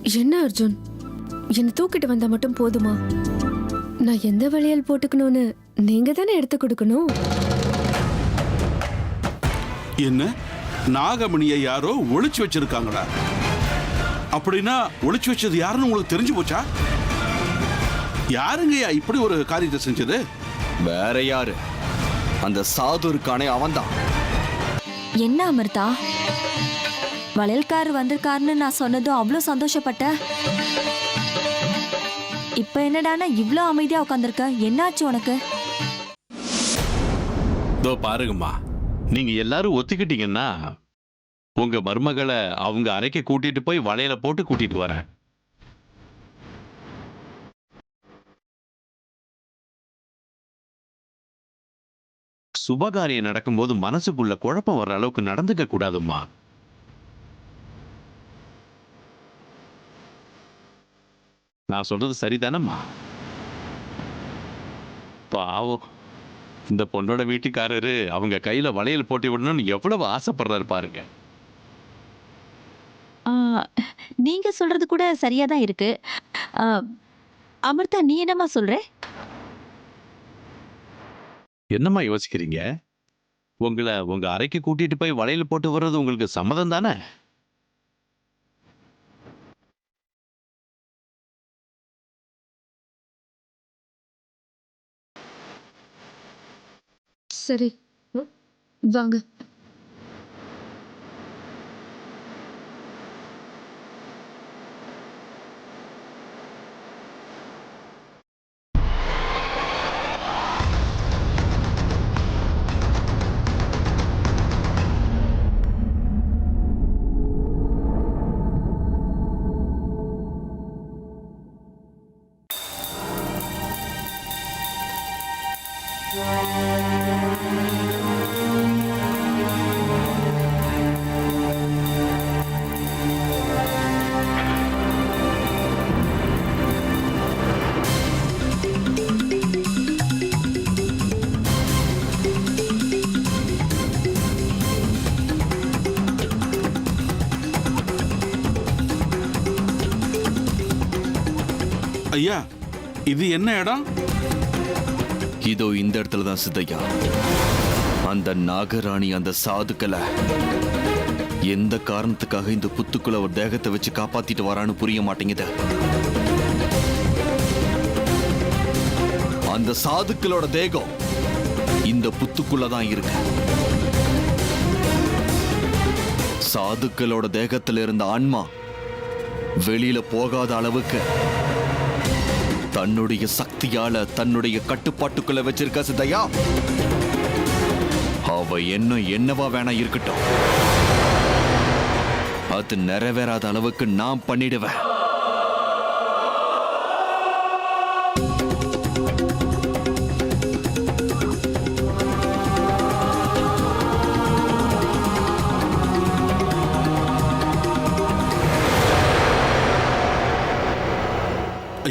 என்ன அர்ஜுன், என்னை தூக்கிட்டு வந்தா மட்டும் போதுமா? நான் எந்த வளையல் போட்டுக்கணும்னு நீங்க தானே எடுத்து கொடுக்கணும். என்ன நாகமணியை யாரோ ஒளிச்சு வச்சிருக்காங்களா? அப்படின்னா ஒளிச்சு வச்சது யாருன்னு உங்களுக்கு தெரிஞ்சு போச்சா? யாருங்கய்யா இப்படி ஒரு காரியத்தை செஞ்சது? வேற யாரு? அந்த சாது இருக்கானே அவன்தான். என்ன அமிர்தா, வளையல்காரர் வந்திருக்காருன்னு நான் சொன்னதும் அவ்வளோ சந்தோஷப்பட்ட. இப்ப என்னடானா இவ்ளோ அமைதியா உட்காந்துருக்க, என்னாச்சு உனக்கு? இதோ பாருங்கம்மா, நீங்க எல்லாரும் ஒத்துக்கிட்டீங்கன்னா உங்க மருமகளை அவங்க அறைக்கு கூட்டிட்டு போய் வளையல போட்டு கூட்டிட்டு வரேன். சுபகாரியம் நடக்கும்போது மனசுக்குள்ள குழப்பம் வர்ற அளவுக்கு நடந்துக்க கூடாதும்மா. நான் சொல்றது சரிதானம்மா? பாவம், இந்த பொண்ணோட வீட்டுக்காரரு அவங்க கையில வளையல் போட்டி விடணும்னு எவ்வளவு ஆசைப்படுறாரு பாருங்க. நீங்க சொல்றது கூட சரியா தான் இருக்கு. அமிர்தா, நீ என்னம்மா சொல்ற? என்னம்மா யோசிக்கிறீங்க? உங்களை உங்க அறைக்கு கூட்டிட்டு போய் வளையல் போட்டு வர்றது உங்களுக்கு சம்மதம் தானே? சரி, வாங்க. ஐயா, இது என்ன இடம்? இதோ இந்த இடத்துல தான் சித்தையா. அந்த நாகராணி அந்த சாதுக்களை எந்த காரணத்துக்காக இந்த புத்துக்குள்ள ஒரு தேகத்தை வச்சு காப்பாத்திட்டு வரான்னு புரிய மாட்டேங்குது. அந்த சாதுக்களோட தேகம் இந்த புத்துக்குள்ள தான் இருக்கு. சாதுக்களோட தேகத்துல இருந்த ஆன்மா வெளியில போகாத அளவுக்கு தன்னுடைய சக்தியால தன்னுடைய கட்டுப்பாட்டுக்குள்ள வச்சிருக்க சித்தையா. அவ என்னவா வேணா இருக்கட்டும், அது நிறைவேறாத அளவுக்கு நான் பண்ணிடுவேன்.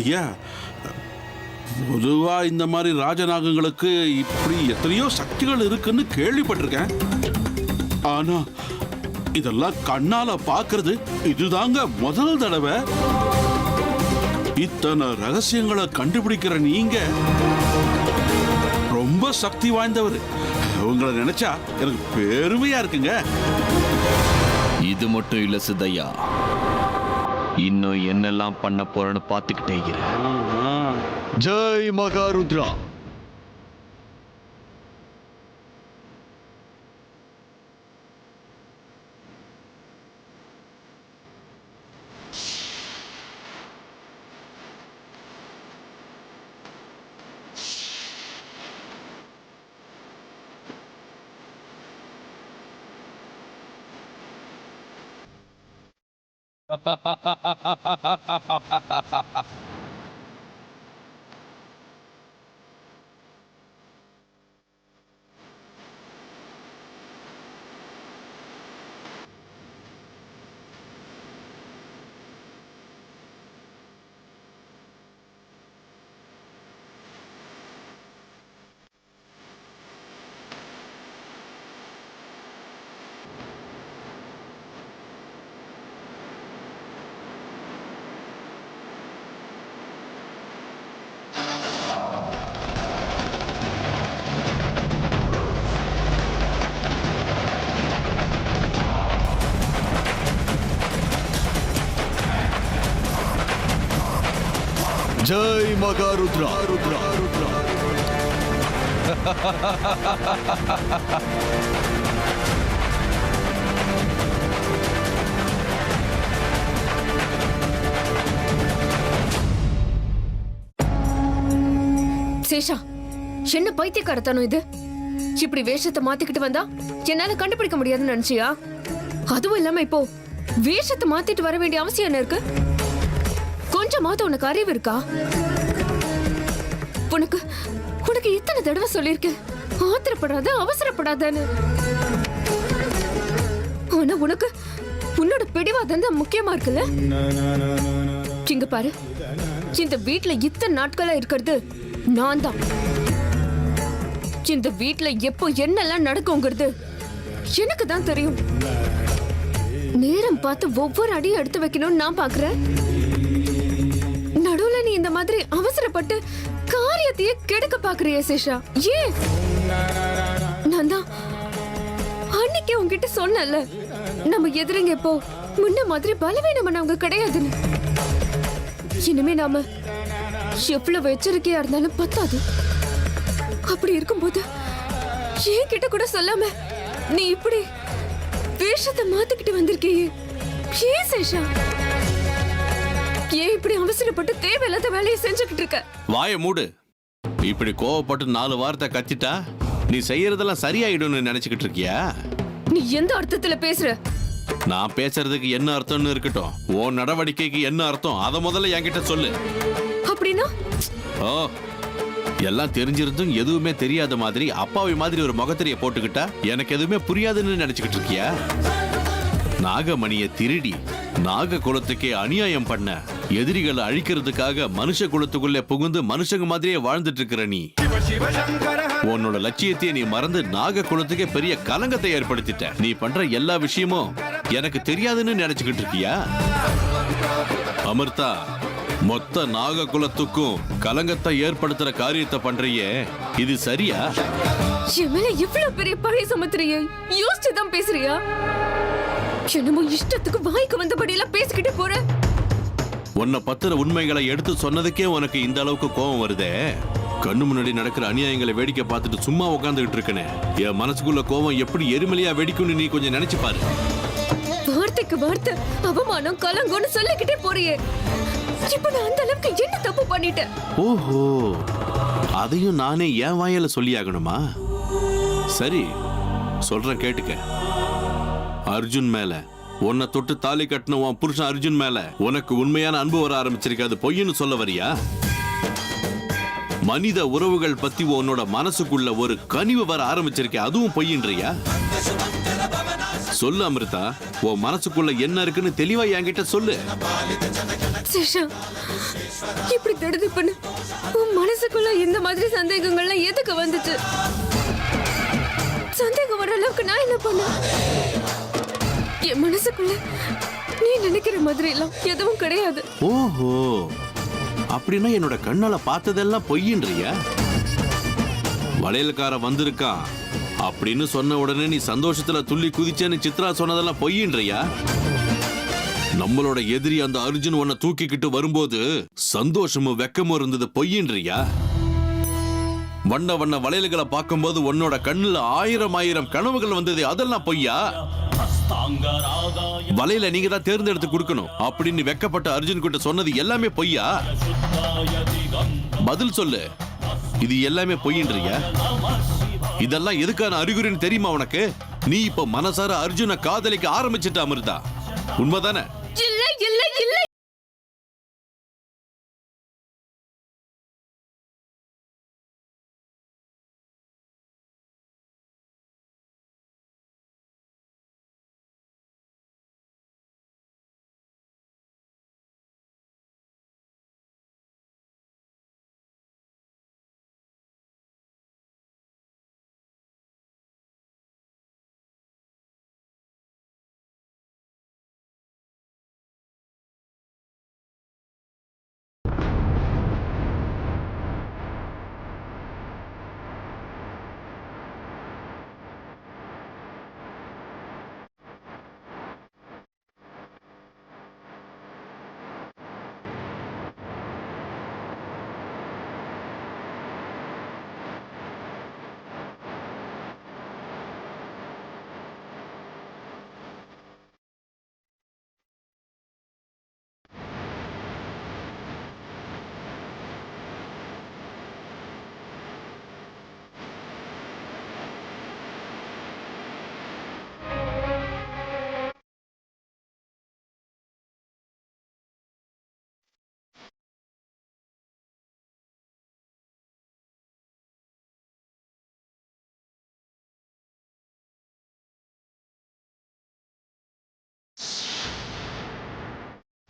ஐயா, பொதுவா இந்த மாதிரி ராஜநாகங்களுக்கு இப்படி எத்தனையோ சக்திகள் இருக்குன்னு கேள்விப்பட்டிருக்கேன். ஆனா இதெல்லாம் கண்ணால பாக்குறது இதுதாங்க முதல் தடவை. இத்தனை ரகசியங்களை கண்டுபிடிக்கிற நீங்க ரொம்ப சக்தி வாய்ந்தவர். உங்களை நினைச்சா எனக்கு பெருமையா இருக்குங்க. இது மட்டும் இல்ல சித்தையா, இன்னும் என்னெல்லாம் பண்ண போறேன்னு பார்த்துக்கிட்டே இரு. ஜெய் மகாருத்ரா. ஜெய் மகாருத்ரா. சேஷா, என்ன பைத்தியக்காரத்தனம் இது? இப்படி வேஷத்தை மாத்திக்கிட்டு வந்தா என்னால கண்டுபிடிக்க முடியாதுன்னு நினைச்சியா? அதுவும் இல்லாம இப்போ வேஷத்தை மாத்திட்டு வர வேண்டிய அவசியம் என்ன இருக்கு? கொஞ்சமாவது உனக்கு அறிவு இருக்கா? உனக்கு உனக்கு இத்தனை தடவை சொல்லியிருக்கேன், ஆத்திரப்படாத, அவசரப்படாதன்னு. ஆனா உனக்கு உன்னோட பிடிவாதம் தான் முக்கியமா இருக்குல்ல? இங்க பாரு, இந்த வீட்ல இத்தனை நாட்களா இருக்கிறது நான் தான். இந்த வீட்ல எப்போ என்னெல்லாம் நடக்குங்கிறது எனக்கு தான் தெரியும். நேரம் பார்த்து ஒவ்வொரு அடியும் எடுத்து வைக்கணும்னு நான் பாக்குறேன். நடுவுல நீ இந்த மாதிரி அவசரப்பட்டு காரியத்தையே கெடுக்க பாக்குறிய சேஷா. ஏன்? நான் தான் அன்னைக்கு உன்கிட்ட சொன்னல, நம்ம எதிரிங்க இப்போ முன்ன மாதிரி பலவீனமானவங்க கிடையாதுன்னு. இனிமே நாம எவ்வளவு எச்சரிக்கையா இருந்தாலும் பத்தாது. அப்படி இருக்கும்போது என் கிட்ட கூட சொல்லாம நீ இப்படி வேஷத்தை மாத்திக்கிட்டு வந்திருக்கியே, ஏன் சேஷா? ஏன் இப்படி அவசரப்பட்டு தேவையில்லாத வேலையை செஞ்சுக்கிட்டு இருக்க? வாயை மூடு. இப்படி கோவப்பட்டு 4 வார்த்தை கத்திட்டா நீ செய்யறதெல்லாம் சரியாயிடும்னு நினைச்சுக்கிட்டு இருக்கியா? நீ எந்த அர்த்தத்துல பேசுற? நான் பேசுறதுக்கு என்ன அர்த்தம்னு இருக்கட்டும், உன் நடவடிக்கைக்கு என்ன அர்த்தம் அத முதல்ல என்கிட்ட சொல்லு. அப்படின்னா? ஓ, எல்லாம் தெரிஞ்சிருந்தும் எதுவுமே தெரியாத மாதிரி அப்பாவி மாதிரி ஒரு முகத்திரைய போட்டுக்கிட்டா எனக்கு எதுவுமே புரியாதுன்னு நினைச்சுக்கிட்டு இருக்கியா? நாகமணியை திருடி நாக குலத்துக்கே அநியாயம் பண்ண, எதிரிகளை அழிக்கிறதுக்காக மனுஷ குலத்துக்குள்ளே புகுந்து மனுஷங்க மாதிரியே வாழ்ந்துட்டு இருக்கிற நீ, உன்னோட லட்சியத்தையே நீ மறந்து நாக குலத்துக்கே பெரிய கலங்கத்தை ஏற்படுத்திட்ட. நீ பண்ற எல்லா விஷயமும் எனக்கு தெரியாதுன்னு நினைச்சுக்கிட்டு இருக்கியா? அமிர்தா, மொத்த நாக குலத்துக்கும் கலங்கத்தை ஏற்படுத்துற காரியத்தை பண்றியே, இது சரியா? என் மேல இவ்வளவு பெரிய பழைய சுமத்துறியே, யோசிச்சுதான் பேசுறியா? என்னமோ இஷ்டத்துக்கு வாய்க்கு வந்தபடி எல்லாம் பேசிக்கிட்டே போற. உன்னை பத்திர உண்மைகளை எடுத்து சொன்னதுக்கே உனக்கு இந்த அளவுக்கு கோபம் வருதே. கண்ணு முன்னாடி நடக்கிற அநியாயங்களை வேடிக்கை பார்த்துட்டு சும்மா உட்காந்துக்கிட்டு இருக்கனே, என் மனசுக்குள்ள கோபம் எப்படி எரிமலையா வெடிக்கும்னு நீ கொஞ்சம் நினைச்சு பாரு. வார்த்தைக்கு வார்த்தை அவமானம் கலங்கோன்னு சொல்லிக்கிட்டே போறியே, இப்ப நான் அந்த அளவுக்கு என்ன தப்பு பண்ணிட்டேன்? ஓஹோ, அதையும் நானே என் வாயால சொல்லியாகணுமா? சரி, சொல்றேன் கேட்டுக்க. அர்ஜுன் மேல, உன்னை தொட்டு தாலி கட்டின உன் புருஷன் அர்ஜுன் மேல உனக்கு உண்மையான அன்பு வர ஆரம்பிச்சிருக்காது, பொய்ன்னு சொல்ல வரியா? மனித உறவுகள் பத்தி உன்னோட மனசுக்குள்ள ஒரு கனிவு வர ஆரம்பிச்சிருக்க, அதுவும் பொய்யின்றியா? சொல்லு அமிர்தா, உன் மனசுக்குள்ள என்ன இருக்குன்னு தெளிவா என்கிட்ட சொல்லு. சேஷா, இப்படி தடுத்து பண்ணு. உன் மனசுக்குள்ள இந்த மாதிரி சந்தேகங்கள்லாம் எதுக்கு வந்துச்சு? சந்தேகம் வர அளவுக்கு நான் என்ன பண்ண? என் மனசுக்குள்ள நீ நினைக்கிற மாதிரி எல்லாம் எதுவும் கிடையாது. ஓஹோ, அப்படின்னா என்னோட கண்ணால பார்த்ததெல்லாம் பொய்யின்றியா? வளையல்கார வந்திருக்கான் அப்படின்னு சொன்ன உடனே நீ சந்தோஷத்துல துள்ளி குதிச்சேன்னு சித்ரா சொன்னதெல்லாம் பொய்யின்றியா? நம்மளோட எதிரி அந்த அர்ஜுன் உன்னை தூக்கிக்கிட்டு வரும்போது சந்தோஷமும் வெக்கமும் இருந்தது, பொய்யின்றியா? வண்ண வண்ண வளையல்களை பார்க்கும்போது உன்னோட கண்ணுல 1000 கனவுகள் வந்தது, அதெல்லாம் பொய்யா? வலையில நீங்க தான் தேர்ந்தெடுத்து கொடுக்கணும் அப்படின்னு வெக்கப்பட்ட அர்ஜுன் கிட்ட சொன்னது எல்லாமே பொய்யா? பதில் சொல்லு, இது எல்லாமே பொய்யின்றியா? இதெல்லாம் எதுக்கான அறிகுறின்னு தெரியுமா உனக்கு? நீ இப்ப மனசார அர்ஜுனை காதலிக்க ஆரம்பிச்சிட்ட அமிர்தா, உண்மைதானே? இல்ல இல்ல இல்ல.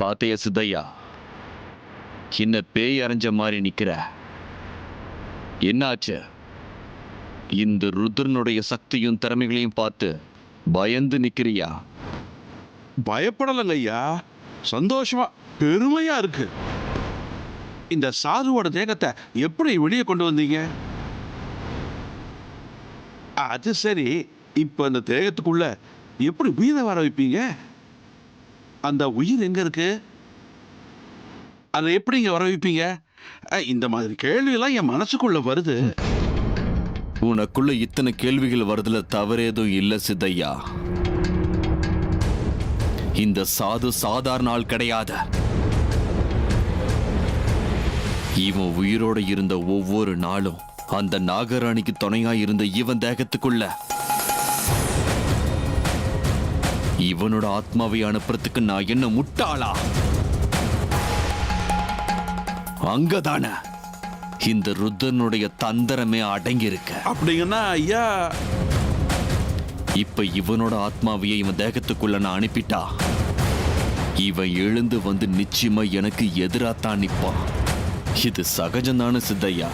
பாத்தைய சித்தையா, என்ன பேய் அரைஞ்ச மாதிரி நிக்கிற? என்னாச்சு? இந்த ருத்ரனுடைய சக்தியும் திறமைகளையும் பார்த்து பயந்து நிக்கிறியா? பயப்படலைங்க ஐயா, சந்தோஷமா பெருமையா இருக்கு. இந்த சாதுவோட தேகத்தை எப்படி வெளியே கொண்டு வந்தீங்க? அது சரி, இப்ப அந்த தேகத்துக்குள்ள எப்படி உயிரை வர வைப்பீங்க? அந்த உயிர் எங்க இருக்கு? அதை எப்படி இங்க வர வைப்பீங்க? இந்த மாதிரி கேள்வியெல்லாம் என் மனசுக்குள்ள வருது. உனக்குள்ள இத்தனை கேள்விகள் வருதுல தவறேதும் இல்ல சித்தையா. இந்த சாது சாதாரண ஆள் கிடையாது. இவன் உயிரோட இருந்த ஒவ்வொரு நாளும் அந்த நாகராணிக்கு துணையா இருந்த இவன் தேகத்துக்குள்ள இவனோட ஆத்மாவை அனுப்புறதுக்கு நான் என்ன முட்டாளா? அங்கதான இந்த ருத்ரனுடைய தந்திரமே அடங்கி இருக்கு. அப்படிங்கன்னா ஐயா, இப்ப இவனோட ஆத்மாவையே இவன் தேகத்துக்குள்ள நான் அனுப்பிட்டா இவன் எழுந்து வந்து நிச்சயமா எனக்கு எதிராத்தான் நிப்பான். இது சகஜம்தானே சித்தையா?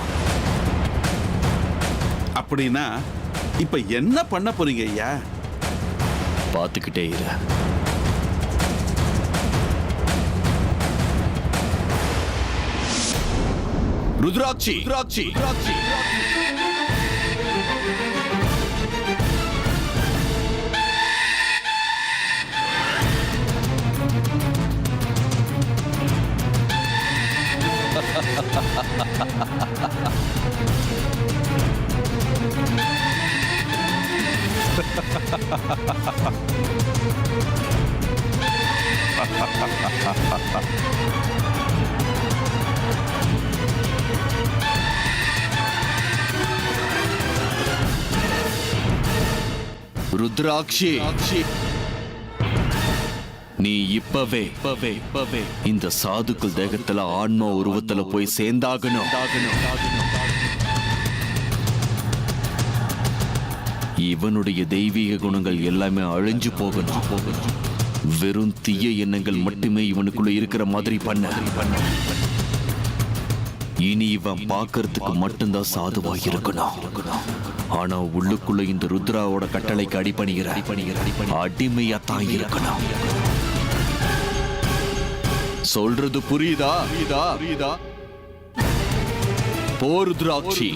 அப்படின்னா இப்ப என்ன பண்ண போறீங்க ஐயா? பார்த்துக்கிட்டே இரு. ருத்ராட்சி, ருத்ராட்சி, ருத்ராட்சி. ருத்ராட்சி, நீ இப்பவே இந்த சாதுக்கள் தேகத்துல ஆன்மா உருவத்துல போய் சேர்ந்தாகணும். இவனுடைய தெய்வீக குணங்கள் எல்லாமே அழிஞ்சு போகணும். வெறும் தீய எண்ணங்கள் மட்டுமே இவனுக்குள்ள இருக்கிற மாதிரி பண்ண. இனி இவன் பார்க்கறதுக்கு மட்டும்தான் சாதுவா இருக்கணும். ஆனா உள்ளுக்குள்ள இந்த ருத்ராவோட கட்டளைக்கு அடிமையா தான் இருக்கணும். சொல்றது புரியுதா? போ ருத்ராட்சி.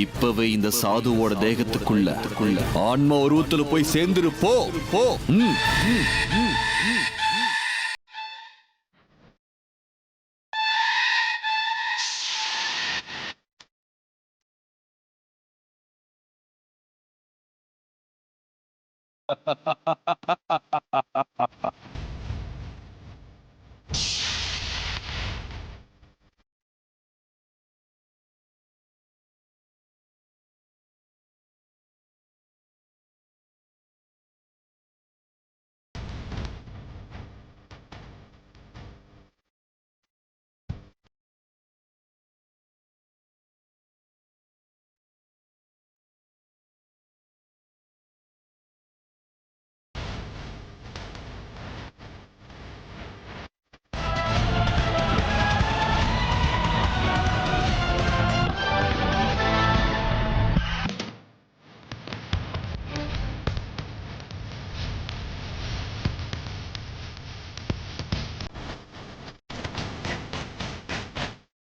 இப்பவே இந்த சாதுவோட தேகத்துக்குள்ள ஆன்மா உருவத்துல போய் சேர்ந்துரு. போ.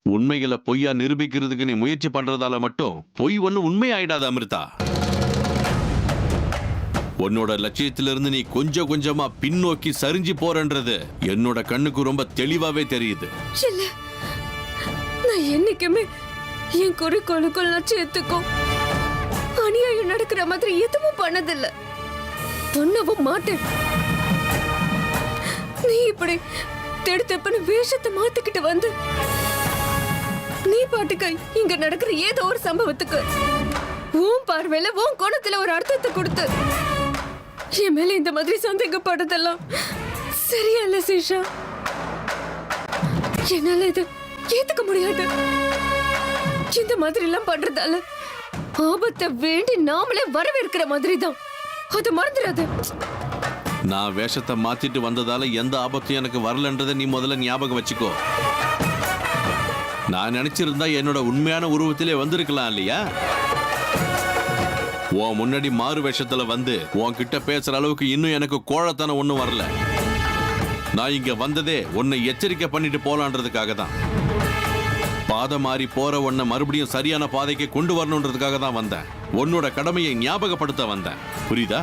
உண்மைகளை பொய்யா நிரூபிக்கிறதுக்கு நீ முயற்சி பண்றதால மட்டும் பொய் ஒண்ணு உண்மை ஆயிடாத அமிர்தா. உன்னோட லட்சியத்திலிருந்து நீ கொஞ்சம் கொஞ்சமா பின்னோக்கி சரிஞ்சு போறன்றது என்னோட கண்ணுக்கு ரொம்ப தெளிவாவே தெரியுது. இல்ல, நான் என்னைக்குமே என் குறிக்கோளுக்கும் லட்சியத்துக்கும் அநியாயம் நடக்கிற மாதிரி எதுவும் பண்ணதில்ல, பண்ணவும் மாட்டேன். நீ இப்படி திடுத்தப்பன்னு வேஷத்தை மாத்திக்கிட்டு வந்து நீ பாட்டுக்கு இங்க நடக்கிற ஏதோ ஒரு சம்பவத்துக்கு உன் பார்வையில உன் கோணத்துல ஒரு அர்த்தத்தை கொடுத்து என் மேல இந்த மாதிரி சந்தேகப்படுறதெல்லாம் சரியா இல்ல சேஷா. என்னால இது ஏத்துக்க முடியாது. இந்த மாதிரி எல்லாம் பண்றதால ஆபத்தை வேண்டி நாமளே வரவேற்கிற மாதிரி தான். அதை மறந்துடாது. நான் வேஷத்தை மாத்திட்டு வந்ததால எந்த ஆபத்தும் எனக்கு வரலன்றதை நீ முதல்ல ஞாபகம் வச்சுக்கோ. நான் நினைச்சிருந்தா என்னோட உண்மையான உருவத்திலே வந்திருக்கலாம் இல்லையா? உன் முன்னாடி மாறு வேஷத்துல வந்து உன்கிட்ட பேசுற அளவுக்கு இன்னும் எனக்கு கோழத்தனம் ஒன்றும் வரல. நான் இங்க வந்ததே உன்னை எச்சரிக்கை பண்ணிட்டு போலான்றதுக்காக தான். பாதை மாறி போற உன்னை மறுபடியும் சரியான பாதைக்கு கொண்டு வரணுன்றதுக்காக தான் வந்தேன். உன்னோட கடமையை ஞாபகப்படுத்த வந்தேன். புரியுதா?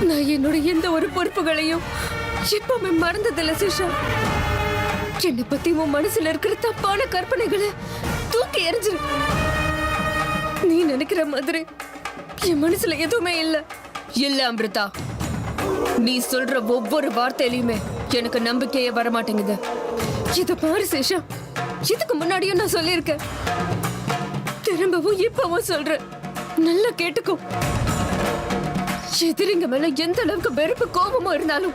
நான் என்னோட எந்த ஒரு பொறுப்புகளையும் எப்பவுமே மறந்ததில்ல சேஷா. என்னை பத்தி உன் மனசுல இருக்கிற தப்பான கற்பனைகளை தூக்கி எறிஞ்சிரு. நீ நினைக்கிற மாதிரி என் மனசுல எதுவுமே இல்ல அமிர்தா. நீ சொல்ற ஒவ்வொரு வார்த்தையிலுமே எனக்கு நம்பிக்கையே வரமாட்டேங்குது. இத பாரு சேஷா, இதுக்கு முன்னாடியும் நான் சொல்லியிருக்கேன், திரும்பவும் இப்பவும் சொல்றேன், நல்லா கேட்டுக்கோ. எதிரிங்க மேல எந்த அளவுக்கு வெறுப்பு கோபமும் இருந்தாலும்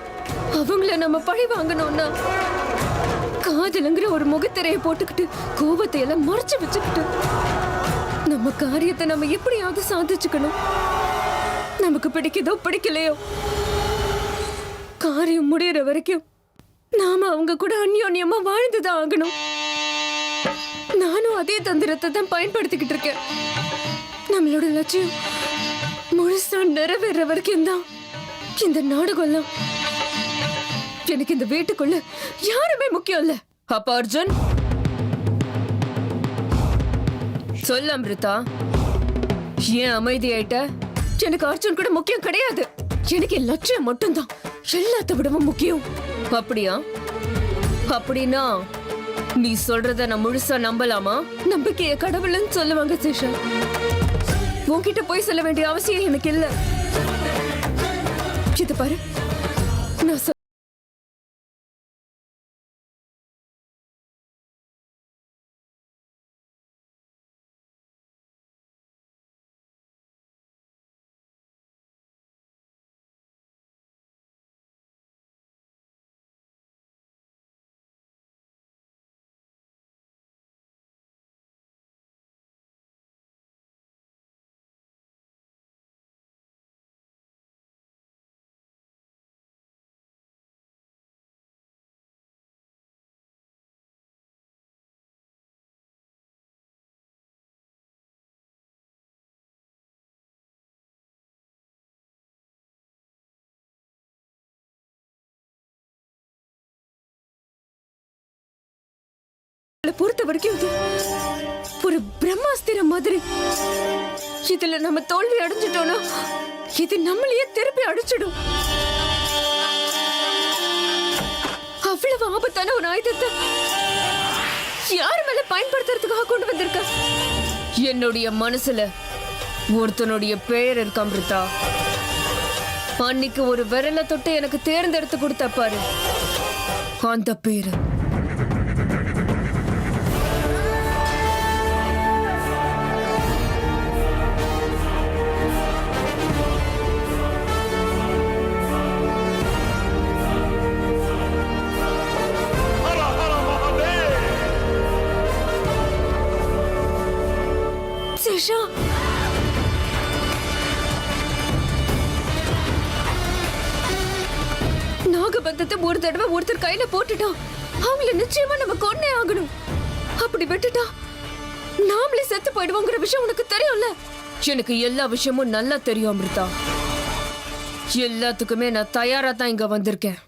அவங்கள நம்ம பழி வாங்கணும்னா காதலுங்கிற ஒரு முகத்திரையை போட்டுக்கிட்டு கோபத்தை எல்லாம் மறைச்சு வச்சுக்கிட்டு நம்ம காரியத்தை நம்ம எப்படியாவது சாதிச்சுக்கணும். நமக்கு பிடிக்குதோ பிடிக்கலையோ காரியம் முடியற வரைக்கும் நாம அவங்க கூட அந்யோன்யமா வாழ்ந்துதான் ஆகணும். நானும் அதே தந்திரத்தை தான் பயன்படுத்திக்கிட்டு இருக்கேன். நம்மளோட லட்சியம் முழுசா நிறைவேற வரைக்கும் தான் இந்த நாடகம். எனக்கு இந்த வீட்டுக்குள்ள யாருமே முக்கியம் இல்ல. அப்ப அர்ஜுன் சொல்ல அமிர்தா, ஏன் அமைதியாயிட்ட? எனக்கு அர்ஜுன் கூட முக்கியம் கிடையாது. எனக்கு என் லட்சியம் மட்டும்தான் எல்லாத்த விடவும் முக்கியம். அப்படியா? அப்படின்னா நீ சொல்றத நான் முழுசா நம்பலாமா? நம்பிக்கைய கடவுள்னு சொல்லுவாங்க சேஷா. உன்கிட்ட போய் சொல்ல வேண்டிய அவசியம் எனக்கு இல்ல. இது பாரு, நான் பொறுத்த வரைக்கும் ஒரு பிரம்மாஸ்திரம் மாதிரி. இதுல நம்ம தோல்வி அடைஞ்சிட்டோம்னா இது நம்மளையே திருப்பி அடிச்சிடும். அவ்வளவு ஆபத்தான ஒரு ஆயுதத்தை யாரு மேல பயன்படுத்துறதுக்காக கொண்டு வந்திருக்க? என்னுடைய மனசுல ஒருத்தனுடைய பெயர் இருக்கு அமிர்தா. அன்னைக்கு ஒரு விரல தொட்டு எனக்கு தேர்ந்தெடுத்து கொடுத்த பாரு, அந்த பேரு. சேஷா, நாகபந்தத்தை ஒரு தடவை ஒருத்தர் கையில போட்டுட்டோம், அவங்கள நிச்சயமா நம்ம கொன்னே ஆகணும். அப்படி விட்டுட்டா நாமளே செத்து போயிடுவோங்கிற விஷயம் உனக்கு தெரியும்ல? எனக்கு எல்லா விஷயமும் நல்லா தெரியும் அமிர்தா. எல்லாத்துக்குமே நான் தயாரா தான் இங்க வந்திருக்கேன்.